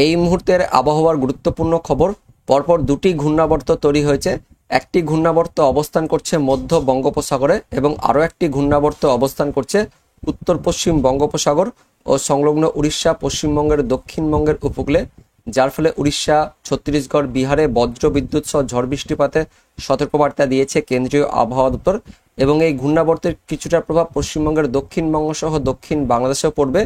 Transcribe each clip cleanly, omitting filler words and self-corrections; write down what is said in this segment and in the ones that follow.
এই মুহূর্তের আবহাওয়ার গুরুত্বপূর্ণ খবর, পরপর দুটি ঘূর্ণাবর্ত তৈরি হয়েছে। একটি ঘূর্ণাবর্ত অবস্থান করছে মধ্য বঙ্গোপসাগরে এবং আরও একটি ঘূর্ণাবর্ত অবস্থান করছে উত্তর পশ্চিম বঙ্গোপসাগর ও সংলগ্ন উড়িষ্যা, পশ্চিমবঙ্গের দক্ষিণবঙ্গের উপকূলে, যার ফলে উড়িষ্যা, ছত্তিশগড়, বিহারে বজ্র বিদ্যুৎ সহ ঝড় বৃষ্টিপাতের সতর্কবার্তা দিয়েছে কেন্দ্রীয় আবহাওয়া দপ্তর। এবং এই ঘূর্ণাবর্তের কিছুটা প্রভাব পশ্চিমবঙ্গের দক্ষিণবঙ্গ সহ দক্ষিণ বাংলাদেশেও পড়বে,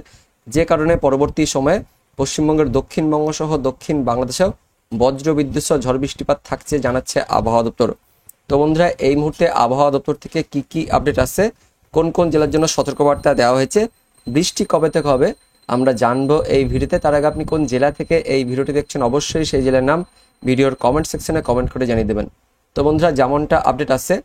যে কারণে পরবর্তী সময়ে পশ্চিমবঙ্গের দক্ষিণবঙ্গ সহ দক্ষিণ বাংলাদেশেও বজ্র বিদ্যুৎ সহ ঝড় বৃষ্টিপাত থাকছে জানাচ্ছে আবহাওয়া দপ্তর। তো বন্ধুরা, এই মুহূর্তে আবহাওয়া দপ্তর থেকে কি কি আপডেট আসছে, কোন কোন জেলার জন্য সতর্কবার্তা দেওয়া হয়েছে, বৃষ্টি কবে থেকে হবে আমরা জানবো এই ভিডিওতে। তার আগে আপনি কোন জেলা থেকে এই ভিডিওটি দেখছেন অবশ্যই সেই জেলার নাম ভিডিওর কমেন্ট সেকশনে কমেন্ট করে জানিয়ে দেবেন। তো বন্ধুরা, যেমনটা আপডেট আসছে,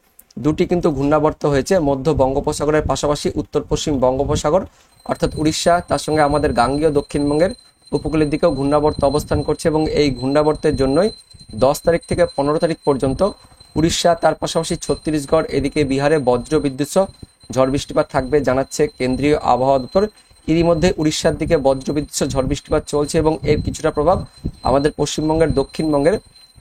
দুটি কিন্তু ঘূর্ণাবর্ত হয়েছে মধ্য বঙ্গোপসাগরের পাশাপাশি উত্তর পশ্চিম বঙ্গোপসাগর অর্থাৎ উড়িষ্যা, তার সঙ্গে আমাদের গাঙ্গীয় দক্ষিণবঙ্গের উপকূলের দিকেও ঘূর্ণাবর্ত অবস্থান করছে। এবং এই ঘূর্ণাবর্তের জন্যই 10 তারিখ থেকে 15 তারিখ পর্যন্ত উড়িষ্যা, তার পাশাপাশি ছত্তিশগড়, এদিকে বিহারে বজ্র বিদ্যুৎ সহ ঝড় বৃষ্টিপাত থাকবে জানাচ্ছে কেন্দ্রীয় আবহাওয়া দপ্তর। এরই মধ্যে উড়িষ্যার দিকে বজ্র বিদ্যুৎ সহ ঝড় বৃষ্টিপাত চলছে এবং এর কিছুটা প্রভাব আমাদের পশ্চিমবঙ্গের দক্ষিণবঙ্গের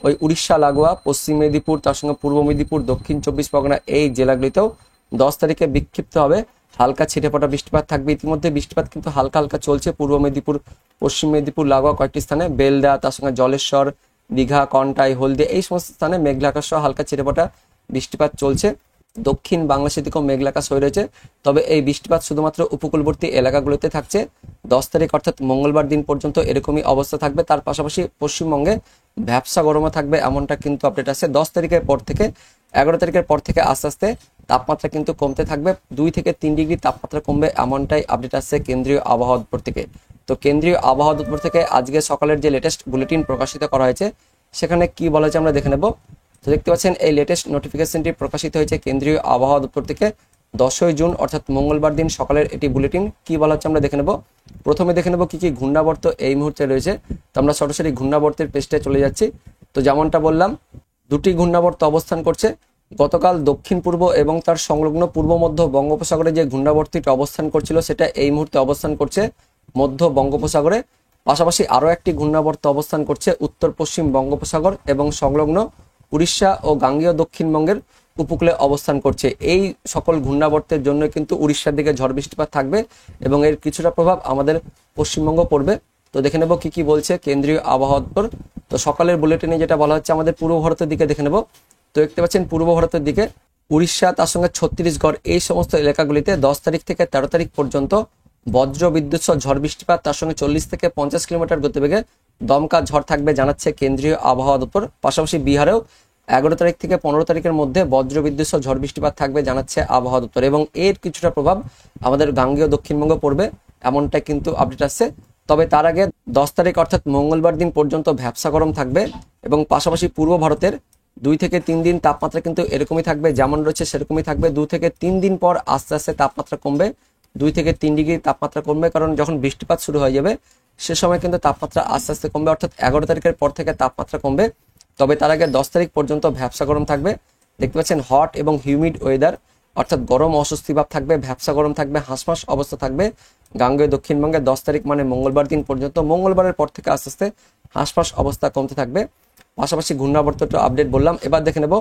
ওই উড়িষ্যা লাগোয়া পশ্চিম মেদিনীপুর, তার সঙ্গে পূর্ব মেদিনীপুর, দক্ষিণ 24 পরগনা এই জেলাগুলিতেও 10 তারিখে বিক্ষিপ্ত হবে হালকা ছিটেফোঁটা বৃষ্টিপাত থাকবে। ইতিমধ্যে বৃষ্টিপাত কিন্তু হালকা হালকা চলছে পূর্ব মেদিনীপুর, পশ্চিম মেদিনীপুর লাগোয়া কয়েকটি স্থানে, বেলদা, তার সঙ্গে জলেশ্বর, দীঘা, কন্টাই, হলদিয়া এই সমস্ত স্থানে মেঘলা আকাশ সহ হালকা ছিটেফোঁটা বৃষ্টিপাত চলছে। দক্ষিণ বাংলাদেশের দিকেও মেঘলা আকাশ হয়ে রয়েছে, তবে এই বৃষ্টিপাত শুধুমাত্র উপকূলবর্তী এলাকাগুলোতে থাকছে। 10 তারিখ অর্থাৎ মঙ্গলবার দিন পর্যন্ত এরকমই অবস্থা থাকবে। তার পাশাপাশি পশ্চিমবঙ্গে ভ্যাপসা গরমও থাকবে, এমনটা কিন্তু আপডেট আছে। 10 তারিখের পর থেকে 11 তারিখের পর থেকে আস্তে আস্তে তাপমাত্রা কিন্তু কমতে থাকবে, 2 থেকে 3 ডিগ্রি তাপমাত্রা কমবে, এমনটাই আপডেট আসছে কেন্দ্রীয় আবহাওয়া দপ্তর থেকে। তো কেন্দ্রীয় আবহাওয়া দপ্তর থেকে আজকে সকালের যে লেটেস্ট বুলেটিন প্রকাশিত করা হয়েছে সেখানে কি বলা হয়েছে আমরা দেখে নেব। তো দেখতে পাচ্ছেন এই লেটেস্ট নোটিফিকেশনটি প্রকাশিত হয়েছে কেন্দ্রীয় আবহাওয়া দপ্তর থেকে 10ই জুন অর্থাৎ মঙ্গলবার দিন সকালের এটি বুলেটিন। কি বলা হচ্ছে আমরা দেখে নেব। প্রথমে দেখে নেব কি কি ঘূর্ণাবর্ত এই মুহূর্তে রয়েছে। তো আমরা সরাসরি ঘূর্ণাবর্তের পেজটায় চলে যাচ্ছি। তো যেমনটা বললাম, দুটি ঘূর্ণাবর্ত অবস্থান করছে। গতকাল দক্ষিণ পূর্ব এবং তার সংলগ্ন পূর্ব মধ্য বঙ্গোপসাগরে যে ঘূর্ণাবর্তটি অবস্থান করছিল সেটা এই মুহূর্তে অবস্থান করছে মধ্য বঙ্গোপসাগরে। পাশাপাশি আরও একটি ঘূর্ণাবর্ত অবস্থান করছে উত্তর পশ্চিম বঙ্গোপসাগর এবং সংলগ্ন উড়িষ্যা ও গাঙ্গীয় দক্ষিণবঙ্গের উপকূলে অবস্থান করছে। এই সকল ঘূর্ণাবর্তের জন্য কিন্তু উড়িষ্যার দিকে ঝড় বৃষ্টিপাত থাকবে এবং এর কিছুটা প্রভাব আমাদের পশ্চিমবঙ্গ পড়বে। তো দেখে নেব কি কি বলছে কেন্দ্রীয় আবহাওয়া দপ্তর। তো সকালের বুলেটিনে যেটা বলা হচ্ছে আমাদের পূর্ব ভারতের দিকে দেখে নেব। তো দেখতে পাচ্ছেন পূর্ব ভারতের দিকে উড়িষ্যা, তার সঙ্গে ছত্তিশগড় এই সমস্ত এলাকাগুলিতে 10 তারিখ থেকে 13 তারিখ পর্যন্ত বজ্র বিদ্যুৎ সহ ঝড় বৃষ্টিপাত, তার সঙ্গে 40 থেকে 50 কিলোমিটার গতিবেগে দমকা ঝড় থাকবে জানাচ্ছে কেন্দ্রীয় আবহাওয়া দপ্তর। পাশাপাশি বিহারেও 11 তারিখ থেকে 15 তারিখের মধ্যে বজ্র বিদ্যুৎ সহ ঝড় বৃষ্টিপাত থাকবে জানাচ্ছে আবহাওয়া দপ্তর এবং এর কিছুটা প্রভাব আমাদের গাঙ্গেয় দক্ষিণবঙ্গ পড়বে, এমনটা কিন্তু আপডেট আসছে। তবে তার আগে 10 তারিখ অর্থাৎ মঙ্গলবার দিন পর্যন্ত ভ্যাপসা গরম থাকবে এবং পাশাপাশি পূর্ব ভারতের 2 থেকে 3 দিন তাপমাত্রা কিন্তু এরকমই থাকবে, যেমন রয়েছে সেরকমই থাকবে। 2 থেকে 3 দিন পর আস্তে আস্তে তাপমাত্রা কমবে, 2 থেকে 3 ডিগ্রি তাপমাত্রা কমবে, কারণ যখন বৃষ্টিপাত শুরু হয়ে যাবে সে সময় কিন্তু তাপমাত্রা আস্তে আস্তে কমবে, অর্থাৎ 11 তারিখের পর থেকে তাপমাত্রা কমবে। তবে তার আগে 10 তারিখ পর্যন্ত ভ্যাপসা গরম থাকবে। দেখতে পাচ্ছেন হট এবং হিউমিড ওয়েদার, অর্থাৎ গরম অস্বস্তি ভাব থাকবে, ভ্যাপসা গরম থাকবে, হাঁসফাঁস অবস্থা থাকবে গাঙ্গেয় দক্ষিণবঙ্গে 10 তারিখ মানে মঙ্গলবার দিন পর্যন্ত। মঙ্গলবারের পর থেকে আস্তে আস্তে হাঁসফাঁস অবস্থা কমতে থাকবে। পাশাপাশি ঘূর্ণাবর্তটা আপডেট বললাম। এবার দেখে নেব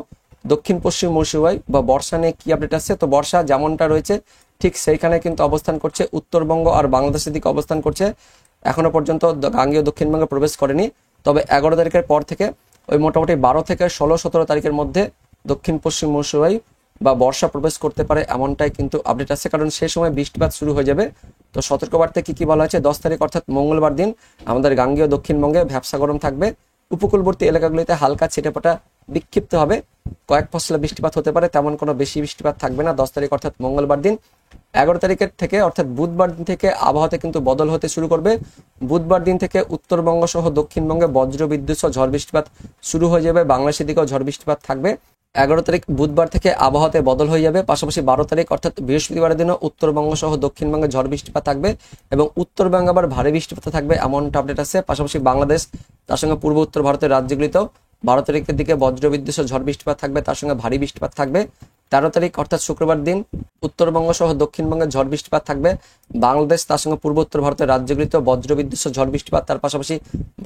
দক্ষিণ পশ্চিম মৌসুমী বা বর্ষা নিয়ে কি আপডেট আসছে। তো বর্ষা যেমনটা রয়েছে ঠিক সেইখানে কিন্তু অবস্থান করছে, উত্তরবঙ্গ আর বাংলাদেশের দিকে অবস্থান করছে। এখনো পর্যন্ত গাঙ্গেয় দক্ষিণবঙ্গে প্রবেশ করেনি, তবে 11 তারিখের পর থেকে ওই মোটামুটি 12 থেকে 16-17 তারিখের মধ্যে দক্ষিণ পশ্চিম মৌসুমী বা বর্ষা প্রবেশ করতে পারে, এমনটাই কিন্তু আপডেট আছে, কারণ সেই সময় বৃষ্টিপাত শুরু হয়ে যাবে। তো সতর্কবার্তায় কি কি বলা হয়েছে, 10 তারিখ অর্থাৎ মঙ্গলবার দিন আমাদের গাঙ্গেয় দক্ষিণবঙ্গে ভ্যাপসা গরম থাকবে, উপকূলবর্তী এলাকাগুলিতে হালকা ছিটেফোঁটা বিক্ষিপ্ত হবে, কয়েক ফসলা বৃষ্টিপাত হতে পারে, তেমন কোনো বেশি বৃষ্টিপাত থাকবে না 10 তারিখ অর্থাৎ মঙ্গলবার দিন। 11 তারিখের থেকে অর্থাৎ বুধবার দিন থেকে আবহাওয়াতে কিন্তু বদল হতে শুরু করবে। বুধবার দিন থেকে উত্তরবঙ্গ সহ দক্ষিণবঙ্গে বজ্র বিদ্যুৎ সহ ঝড় বৃষ্টিপাত শুরু হয়ে যাবে, বাংলাদেশের দিকেও ঝড় বৃষ্টিপাত থাকবে। 11 তারিখ বুধবার থেকে আবহাওয়াতে বদল হয়ে যাবে। পাশাপাশি 12 তারিখ অর্থাৎ বৃহস্পতিবারের দিনও উত্তরবঙ্গ সহ দক্ষিণবঙ্গে ঝড় বৃষ্টিপাত থাকবে এবং উত্তরবঙ্গে আবার ভারী বৃষ্টিপাত থাকবে, এমনটা আপডেট আছে। পাশাপাশি বাংলাদেশ, তার সঙ্গে পূর্ব উত্তর ভারতের রাজ্যগুলিতেও 12 তারিখের দিকে বজ্র বিদ্যুৎ সহ ঝড় বৃষ্টিপাত থাকবে, তার সঙ্গে ভারী বৃষ্টিপাত থাকবে। 13 তারিখ অর্থাৎ শুক্রবার দিন উত্তরবঙ্গ সহ দক্ষিণবঙ্গে ঝড় বৃষ্টিপাত থাকবে। বাংলাদেশ তার সঙ্গে পূর্ব উত্তর ভারতের রাজ্যগুলিতেও বজ্রবিদ্যুৎ সহ ঝড় বৃষ্টিপাত, তার পাশাপাশি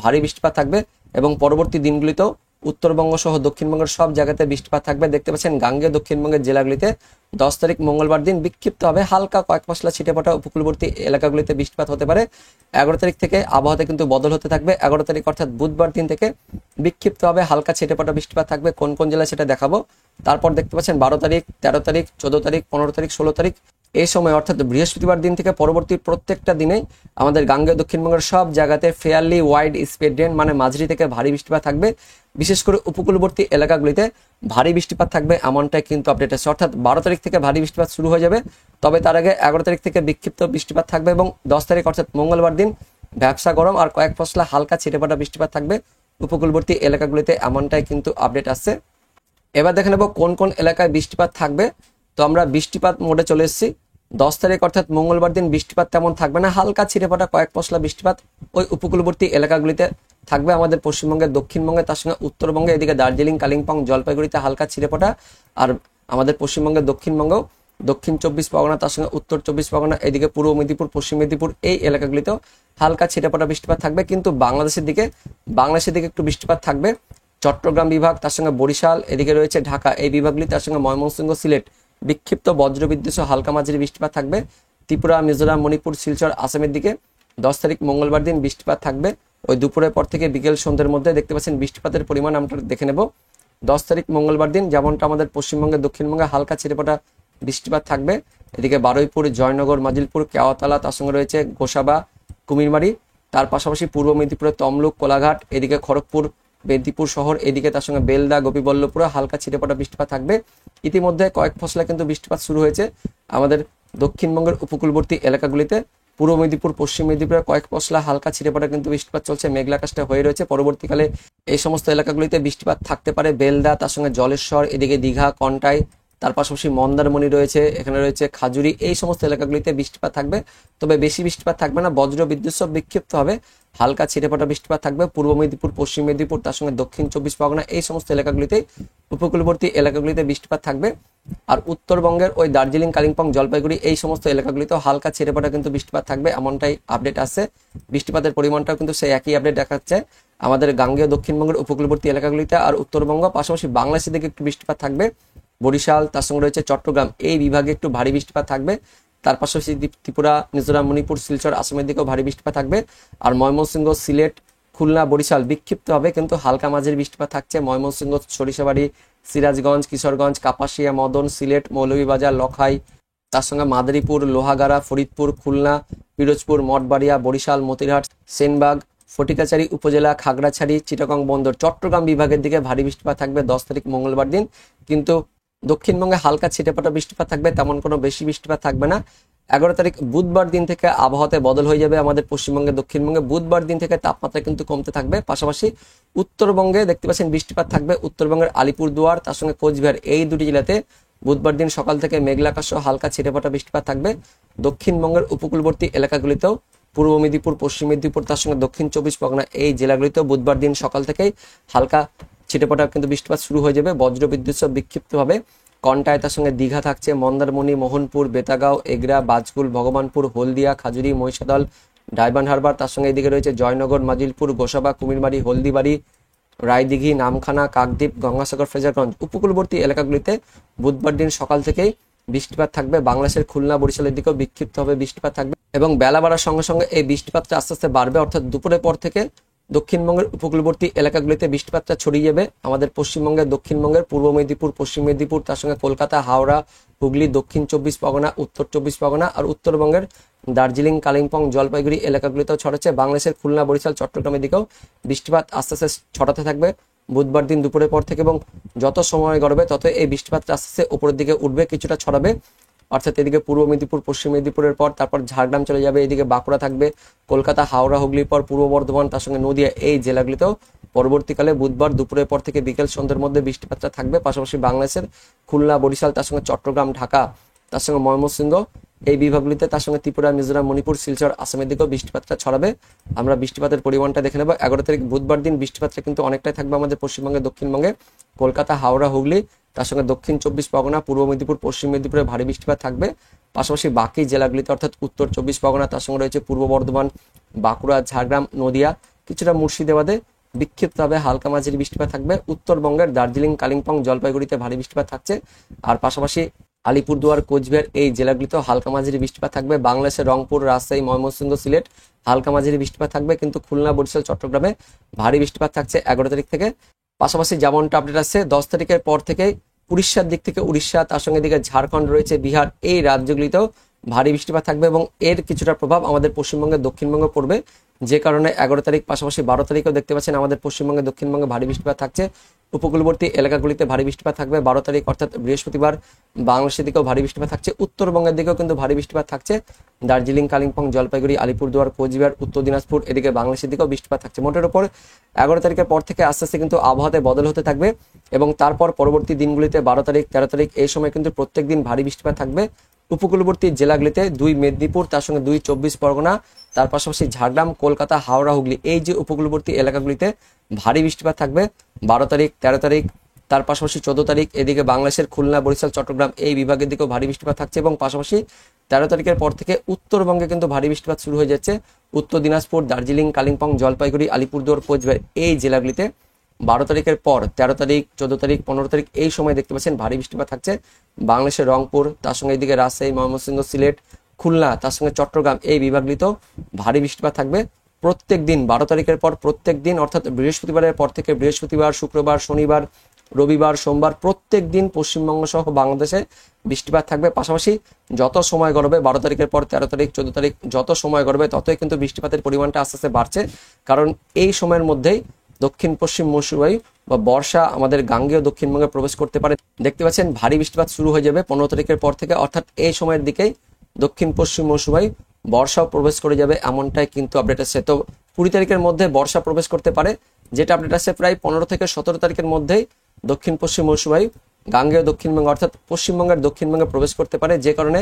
ভারী বৃষ্টিপাত থাকবে এবং পরবর্তী দিনগুলিতেও উত্তরবঙ্গ সহ দক্ষিণবঙ্গের সব জায়গাতে বৃষ্টিপাত থাকবে। দেখতে পাচ্ছেন গাঙ্গেয় দক্ষিণবঙ্গের জেলাগুলিতে 10 তারিখ মঙ্গলবার দিন বিক্ষিপ্তভাবে হালকা কয়েক পশলা ছিটেফোঁটা উপকূলবর্তী এলাকাগুলিতে বৃষ্টিপাত হতে পারে। 11 তারিখ থেকে আবহাওয়াতে কিন্তু বদল হতে থাকবে। 11 তারিখ অর্থাৎ বুধবার দিন থেকে বিক্ষিপ্তভাবে হালকা ছিটেফোঁটা বৃষ্টিপাত থাকবে। কোন কোন জেলায় সেটা দেখাবো। তারপর দেখতে পাচ্ছেন 12 তারিখ, 13 তারিখ, 14 তারিখ, 15 তারিখ, 16 তারিখ এই সময় অর্থাৎ বৃহস্পতিবার দিন থেকে পরবর্তী প্রত্যেকটা দিনে আমাদের গাঙ্গেয় দক্ষিণবঙ্গের সব জায়গাতে ফেয়ারলি ওয়াইড স্প্রেড রেন মানে মাঝারি থেকে ভারী বৃষ্টিপাত থাকবে। বিশেষ করে উপকূলবর্তী এলাকাগুলিতে ভারী বৃষ্টিপাত থাকবে এমনটাই কিন্তু আপডেট আছে। অর্থাৎ 12 তারিখ থেকে ভারী বৃষ্টিপাত শুরু হয়ে যাবে, তবে তার আগে 11 তারিখ থেকে বিক্ষিপ্ত বৃষ্টিপাত থাকবে এবং 10 তারিখ অর্থাৎ মঙ্গলবার দিন ভ্যাপসা গরম আর কয়েক পশলা হালকা ছিটেফোঁটা বৃষ্টিপাত থাকবে উপকূলবর্তী এলাকাগুলিতে এমনটাই কিন্তু আপডেট আসছে। এবার দেখে নেব কোন কোন এলাকায় বৃষ্টিপাত থাকবে। তো আমরা বৃষ্টিপাত মোডে চলে এসেছি। 10 তারিখ অর্থাৎ মঙ্গলবার দিন বৃষ্টিপাত তেমন থাকবে না, হালকা ছিটেফোঁটা কয়েক পশলা বৃষ্টিপাত ওই উপকূলবর্তী এলাকাগুলিতে থাকবে আমাদের পশ্চিমবঙ্গের দক্ষিণবঙ্গে, তার সঙ্গে উত্তরবঙ্গে এদিকে দার্জিলিং, কালিম্পং, জলপাইগুড়িতে হালকা ছিটেফোঁটা, আর আমাদের পশ্চিমবঙ্গের দক্ষিণবঙ্গেও দক্ষিণ 24 পরগনা, তার সঙ্গে উত্তর 24 পরগনা, এদিকে পূর্ব মেদিনীপুর, পশ্চিম মেদিনীপুর এই এলাকাগুলিতেও হালকা ছিটেফোঁটা বৃষ্টিপাত থাকবে। কিন্তু বাংলাদেশের দিকে একটু বৃষ্টিপাত থাকবে। চট্টগ্রাম বিভাগ, তার সঙ্গে বরিশাল, এদিকে রয়েছে ঢাকা এই বিভাগগুলি, তার সঙ্গে ময়মনসিংহ, সিলেট বিক্ষিপ্ত বজ্রবিদ্যুৎ সহ হালকা মাঝারি বৃষ্টিপাত থাকবে। ত্রিপুরা, মিজোরাম, মণিপুর, শিলচর, আসামের দিকে 10 তারিখ মঙ্গলবার দিন বৃষ্টিপাত থাকবে। ওই দুপুরের পর থেকে বিকেল সন্ধ্যের মধ্যে দেখতে পাচ্ছেন বৃষ্টিপাতের পরিমাণ আমরা দেখে নেব। 10 তারিখ মঙ্গলবার দিন যেমনটা আমাদের পশ্চিমবঙ্গে দক্ষিণবঙ্গে হালকা ছিটেফোঁটা বৃষ্টিপাত থাকবে। এদিকে বারুইপুর, জয়নগর, মাজিলপুর, কেওয়াতলা, তার সঙ্গে রয়েছে গোসাবা, কুমিরমারি, তার পাশাপাশি পূর্ব মেদিনীপুরের তমলুক, কোলাঘাট, এদিকে খড়গপুর, মেদিনীপুর শহর, এদিকে তার সঙ্গে বেলদা, গোপীবল্লভপুরে হালকা ছিটেফোঁটা বৃষ্টিপাত থাকবে। ইতিমধ্যে কয়েক ফসলা কিন্তু বৃষ্টিপাত শুরু হয়েছে আমাদের দক্ষিণবঙ্গের উপকূলবর্তী এলাকাগুলিতে। পূর্ব মেদিনীপুর, পশ্চিম মেদিনীপুরে কয়েক পশলা হালকা ছিটেফোঁটা কিন্তু বৃষ্টিপাত চলছে, মেঘলা আকাশটা হয়ে রয়েছে। পরবর্তীকালে এই সমস্ত এলাকাগুলিতে বৃষ্টিপাত থাকতে পারে। বেলদা, তার সঙ্গে জলেশ্বর, এদিকে দীঘা, কন্টাই, তার পাশাপাশি মন্দারমণি রয়েছে, এখানে রয়েছে খাজুরি, এই সমস্ত এলাকাগুলিতে বৃষ্টিপাত থাকবে। তবে বেশি বৃষ্টিপাত থাকবে না, বজ্র বিদ্যুৎ সহ বিক্ষিপ্ত হবে হালকা ছিটেফোঁটা বৃষ্টিপাত থাকবে পূর্ব মেদিনীপুর, পশ্চিম মেদিনীপুর, তার সঙ্গে দক্ষিণ 24 পরগনা এই সমস্ত এলাকাগুলিতে, উপকূলবর্তী এলাকাগুলিতে বৃষ্টিপাত থাকবে। আর উত্তরবঙ্গের ওই দার্জিলিং, কালিম্পং, জলপাইগুড়ি এই সমস্ত এলাকাগুলিতেও হালকা ছিটেফোঁটা কিন্তু বৃষ্টিপাত থাকবে এমনটাই আপডেট আসছে। বৃষ্টিপাতের পরিমাণটাও কিন্তু সেই একই আপডেট দেখাচ্ছে আমাদের গাঙ্গেয় দক্ষিণবঙ্গের উপকূলবর্তী এলাকাগুলিতে। আর উত্তরবঙ্গ পাশাপাশি বাংলাদেশের দিকে একটু বৃষ্টিপাত থাকবে। বরিশাল, তার সঙ্গে রয়েছে চট্টগ্রাম এই বিভাগে একটু ভারী বৃষ্টিপাত থাকবে। তার পাশাপাশি ত্রিপুরা, মিজোরাম, মণিপুর, শিলচর, আসামের দিকেও ভারী বৃষ্টিপাত থাকবে। আর ময়মনসিংহ, সিলেট, খুলনা, বরিশাল বিক্ষিপ্ত হবে কিন্তু হালকা মাঝারি বৃষ্টিপাত থাকছে। ময়মনসিংহ, সরিষাবাড়ি, সিরাজগঞ্জ, কিশোরগঞ্জ, কাপাসিয়া, মদন, সিলেট, মৌলভীবাজার, লখাই, তার সঙ্গে মাদারীপুর, লোহাগাড়া, ফরিদপুর, খুলনা, পিরোজপুর, মঠবাড়িয়া, বরিশাল, মতিরহাট, সেনবাগ, ফটিকাচারী উপজেলা, খাগড়াছড়ি, চিটাগং বন্দর, চট্টগ্রাম বিভাগের দিকে ভারী বৃষ্টিপাত থাকবে 10 তারিখ মঙ্গলবার দিন। কিন্তু দক্ষিণবঙ্গে হালকা ছিটেফোঁটা বৃষ্টিপাত থাকবে, তেমন কোনো বেশি বৃষ্টিপাত থাকবে না। 11 তারিখ বুধবার দিন থেকে আবহাওয়াতে বদল হয়ে যাবে আমাদের পশ্চিমবঙ্গে দক্ষিণবঙ্গে। বুধবার দিন থেকে তাপমাত্রা কিন্তু কমতে থাকবে। পাশাপাশি উত্তরবঙ্গে দেখতে পাচ্ছেন বৃষ্টিপাত থাকবে। উত্তরবঙ্গের আলিপুরদুয়ার, তার সঙ্গে কোচবিহার এই দুটি জেলাতে বুধবার দিন সকাল থেকে মেঘলা আকাশ সহ হালকা ছিটেফোঁটা বৃষ্টিপাত থাকবে। দক্ষিণবঙ্গের উপকূলবর্তী এলাকাগুলিতেও পূর্ব মেদিনীপুর, পশ্চিম মেদিনীপুর, তার সঙ্গে দক্ষিণ 24 পরগনা এই জেলাগুলিতেও বুধবার দিন সকাল থেকেই হালকা ছিটেফোঁটা কিন্তু বৃষ্টিপাত শুরু হয়ে যাবে বজ্র বিদ্যুৎ সহ বিক্ষিপ্তভাবে। কন্টায়, তার সঙ্গে দীঘা থাকছে, মন্দারমণি, মোহনপুর, বেতাগাঁও, এগরা, বাজকুল, ভগবানপুর, হলদিয়া, খাজুরি, মহিষাদল, ডায়মন্ড হারবার, তার সঙ্গে এদিকে রয়েছে জয়নগর, মাজিলপুর, গোসাবা, কুমিরমারি, হলদিবাড়ি, রায়দিঘি, নামখানা, কাকদ্বীপ, গঙ্গাসাগর, ফ্রেজারগঞ্জ উপকূলবর্তী এলাকাগুলিতে বুধবার দিন সকাল থেকেই বৃষ্টিপাত থাকবে। বাংলাদেশের খুলনা, বরিশালের দিকেও বিক্ষিপ্তভাবে বৃষ্টিপাত থাকবে এবং বেলা বাড়ার সঙ্গে সঙ্গে এই বৃষ্টিপাতটা আস্তে আস্তে বাড়বে। অর্থাৎ দুপুরের পর থেকে দক্ষিণবঙ্গের উপকূলবর্তী এলাকাগুলিতে বৃষ্টিপাতটা ছড়িয়ে যাবে আমাদের পশ্চিমবঙ্গের দক্ষিণবঙ্গের পূর্ব মেদিনীপুর, পশ্চিম মেদিনীপুর, তার সঙ্গে কলকাতা, হাওড়া, হুগলি, দক্ষিণ 24 পরগনা, উত্তর 24 পরগনা আর উত্তরবঙ্গের দার্জিলিং, কালিম্পং, জলপাইগুড়ি এলাকাগুলিতেও ছড়াচ্ছে। বাংলাদেশের খুলনা, বরিশাল, চট্টগ্রামের দিকেও বৃষ্টিপাত আস্তে আস্তে ছড়াতে থাকবে বুধবার দিন দুপুরের পর থেকে এবং যত সময় গড়বে তত এই বৃষ্টিপাতটা আস্তে আস্তে উপরের দিকে উঠবে, কিছুটা ছড়াবে। অর্থাৎ এদিকে পূর্ব মেদিনীপুর, পশ্চিম মেদিনীপুরের পর তারপর ঝাড়গ্রাম চলে যাবে, এদিকে বাঁকুড়া থাকবে, কলকাতা, হাওড়া, হুগলির পর পূর্ব বর্ধমান, তার সঙ্গে নদিয়া এই জেলাগুলিতেও পরবর্তীকালে বুধবার দুপুরের পর থেকে বিকেল সন্ধ্যের মধ্যে বৃষ্টিপাতটা থাকবে। পাশাপাশি বাংলাদেশের খুলনা, বরিশাল, তার সঙ্গে চট্টগ্রাম, ঢাকা, তার সঙ্গে ময়মনসিংহ এই বিভাগগুলিতে, তার সঙ্গে ত্রিপুরা, মিজোরাম, মণিপুর, শিলচর, আসামের দিকেও বৃষ্টিপাতটা ছড়াবে। আমরা বৃষ্টিপাতের পরিমাণটা দেখে নেব। 11 তারিখ বুধবার দিন বৃষ্টিপাতটা কিন্তু অনেকটাই থাকবে আমাদের পশ্চিমবঙ্গে, দক্ষিণবঙ্গে, কলকাতা, হাওড়া, হুগলি, তার সঙ্গে দক্ষিণ 24 পরগনা, পূর্ব মেদিনীপুর, পশ্চিম মেদিনীপুরে ভারী বৃষ্টিপাত থাকবে। পাশাপাশি বাকি জেলাগুলিতে অর্থাৎ উত্তর 24 পরগনা, তার সঙ্গে রয়েছে পূর্ব বর্ধমান, বাঁকুড়া, ঝাড়গ্রাম, নদিয়া, কিছুটা মুর্শিদাবাদে বিক্ষিপ্তভাবে হালকা মাঝারি বৃষ্টিপাত থাকবে। উত্তরবঙ্গের দার্জিলিং, কালিম্পং, জলপাইগুড়িতে ভারী বৃষ্টিপাত থাকছে। আর পাশাপাশি আলিপুরদুয়ার, কোচবিহার এই জেলাগুলিতেও হালকা মাঝারি বৃষ্টিপাত থাকবে। বাংলাদেশের রংপুর, রাজশাহী, ময়মনসিংহ, সিলেট হালকা মাঝারি বৃষ্টিপাত থাকবে, কিন্তু খুলনা, বরিশাল, চট্টগ্রামে ভারী বৃষ্টিপাত থাকছে 11 তারিখ থেকে। পাশাপাশি যেমনটা আপডেট আসছে 10 তারিখের পর থেকে উড়িষ্যার দিক থেকে, উড়িষ্যা, তার সঙ্গে দিকে ঝাড়খণ্ড রয়েছে, বিহার, এই রাজ্যগুলিতেও ভারী বৃষ্টিপাত থাকবে এবং এর কিছুটা প্রভাব আমাদের পশ্চিমবঙ্গের দক্ষিণবঙ্গে পড়বে, যে কারণে 11 তারিখ পাশাপাশি 12 তারিখেও দেখতে পাচ্ছেন আমাদের পশ্চিমবঙ্গে, দক্ষিণবঙ্গে ভারী বৃষ্টিপাত থাকছে। উপকূলবর্তী এলাকাগুলিতে ভারী বৃষ্টিপাত থাকবে 12 তারিখ অর্থাৎ বৃহস্পতিবার। বাংলাদেশের দিকেও ভারী বৃষ্টিপাত থাকছে, উত্তরবঙ্গের দিকেও কিন্তু ভারী বৃষ্টিপাত থাকছে। দার্জিলিং, কালিম্পং, জলপাইগুড়ি, আলিপুরদুয়ার, কোচবিহার, উত্তর দিনাজপুর এদিকে বাংলাদেশের দিকেও বৃষ্টিপাত থাকছে। মোটের উপর 11 তারিখের পর থেকে আস্তে আস্তে কিন্তু আবহাওয়াতে বদল হতে থাকবে এবং তারপর পরবর্তী দিনগুলিতে 12 তারিখ, 13 তারিখ এই সময় কিন্তু প্রত্যেক দিন ভারী বৃষ্টিপাত থাকবে। উপকূলবর্তী জেলাগুলিতে 2 মেদিনীপুর, তার সঙ্গে 2 24 পরগনা, তার পাশাপাশি ঝাড়গ্রাম, কলকাতা, হাওড়া, হুগলি এই যে উপকূলবর্তী এলাকাগুলিতে ভারী বৃষ্টিপাত থাকবে 12 তারিখ, 13 তারিখ, তার পাশাপাশি 14 তারিখ এদিকে বাংলাদেশের খুলনা, বরিশাল, চট্টগ্রাম এই বিভাগের দিকেও ভারী বৃষ্টিপাত থাকছে এবং পাশাপাশি 13 তারিখের পর থেকে উত্তরবঙ্গে কিন্তু ভারী বৃষ্টিপাত শুরু হয়ে যাচ্ছে। উত্তর দিনাজপুর, দার্জিলিং, কালিম্পং, জলপাইগুড়ি, আলিপুরদুয়ার, কোচবিহার এই জেলাগুলিতে 12 তারিখের পর 13 তারিখ, 14 তারিখ, 15 তারিখ এই সময় দেখতে পাচ্ছেন ভারী বৃষ্টিপাত থাকছে। বাংলাদেশের রংপুর, তার সঙ্গে এদিকে রাজশাহী, ময়মনসিংহ, সিলেট, খুলনা, তার সঙ্গে চট্টগ্রাম এই বিভাগগুলিতেও ভারী বৃষ্টিপাত থাকবে প্রত্যেক দিন। 12 তারিখের পর প্রত্যেক দিন অর্থাৎ বৃহস্পতিবারের পর থেকে বৃহস্পতিবার, শুক্রবার, শনিবার, রবিবার, সোমবার প্রত্যেক দিন পশ্চিমবঙ্গ সহ বাংলাদেশে বৃষ্টিপাত থাকবে। পাশাপাশি যত সময় গড়বে 12 তারিখের পর 13 তারিখ, 14 তারিখ যত সময় গড়বে ততই কিন্তু বৃষ্টিপাতের পরিমাণটা আস্তে আস্তে বাড়ছে, কারণ এই সময়ের মধ্যেই দক্ষিণ পশ্চিম মৌসুমী বায়ু বা বর্ষা আমাদের গাঙ্গেয় দক্ষিণবঙ্গে প্রবেশ করতে পারে। দেখতে পাচ্ছেন ভারী বৃষ্টিপাত শুরু হয়ে যাবে 15 তারিখের পর থেকে, অর্থাৎ এই সময়ের দিকেই দক্ষিণ পশ্চিম মৌসুমী বায়ু বর্ষাও প্রবেশ করে যাবে, এমনটাই কিন্তু আপডেট আসছে। তো 20 তারিখের মধ্যে বর্ষা প্রবেশ করতে পারে, যেটা আপডেট আসছে প্রায় 15 থেকে 17 তারিখের মধ্যেই দক্ষিণ পশ্চিম মৌসুমী বায়ু গাঙ্গেয় দক্ষিণবঙ্গ অর্থাৎ পশ্চিমবঙ্গের দক্ষিণবঙ্গে প্রবেশ করতে পারে, যে কারণে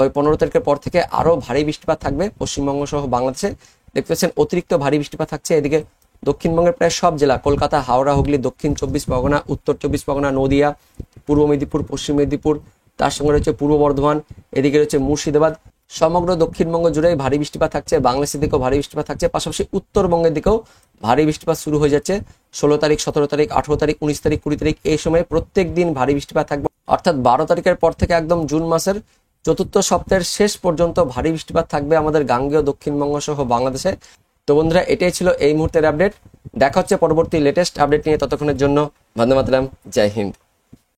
ওই 15 তারিখের পর থেকে আরো ভারী বৃষ্টিপাত থাকবে পশ্চিমবঙ্গ সহ বাংলাদেশে। দেখতে পাচ্ছেন অতিরিক্ত ভারী বৃষ্টিপাত থাকছে এদিকে দক্ষিণবঙ্গের প্রায় সব জেলা, কলকাতা, হাওড়া, হুগলি, দক্ষিণ 24 পরগনা, উত্তর 24 পরগনা, নদিয়া, পূর্ব মেদিনীপুর, পশ্চিম মেদিনীপুর, তার সঙ্গে রয়েছে পূর্ব বর্ধমান, এদিকে রয়েছে মুর্শিদাবাদ, সমগ্র দক্ষিণবঙ্গ জুড়ে ভারী বৃষ্টিপাত থাকছে। বাংলাদেশের দিকেও ভারী বৃষ্টিপাত থাকছে, পাশাপাশি উত্তরবঙ্গের দিকেও ভারী বৃষ্টিপাত শুরু হয়ে যাচ্ছে 16 তারিখ, 17 তারিখ, 18 তারিখ, 19 তারিখ, 20 তারিখ এই সময় প্রত্যেক দিন ভারী বৃষ্টিপাত থাকবে, অর্থাৎ 12 তারিখের পর থেকে একদম জুন মাসের চতুর্থ সপ্তাহের শেষ পর্যন্ত ভারী বৃষ্টিপাত থাকবে আমাদের গাঙ্গেয় দক্ষিণবঙ্গ সহ বাংলাদেশে। তো বন্ধুরা এটাই ছিল এই মুহূর্তের আপডেট, দেখা হচ্ছে পরবর্তী লেটেস্ট আপডেট নিয়ে, ততক্ষণের জন্য বন্দে মাতরম, জয় হিন্দ।